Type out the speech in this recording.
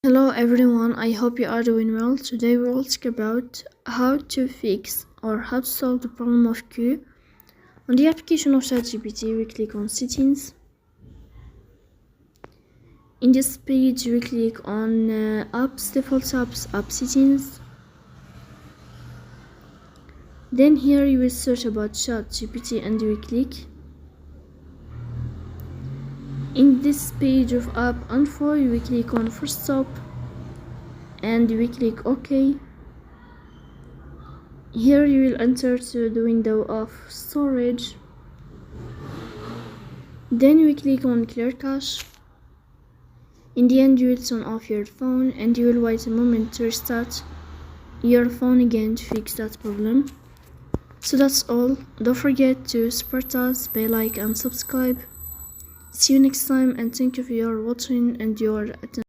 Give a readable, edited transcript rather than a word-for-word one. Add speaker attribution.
Speaker 1: Hello everyone, I hope you are doing well. Today we will talk about how to fix or how to solve the problem of queue. On the application of ChatGPT, we click on settings. In this page, we click on apps, default apps, app settings. Then here you will search about ChatGPT and we click. In this page of app info, we click on first stop and we click OK. Here you will enter to the window of storage. Then we click on clear cache. In the end, you will turn off your phone and you will wait a moment to restart your phone again to fix that problem. So that's all. Don't forget to support us by like and subscribe. See you next time and thank you for your watching and your attention.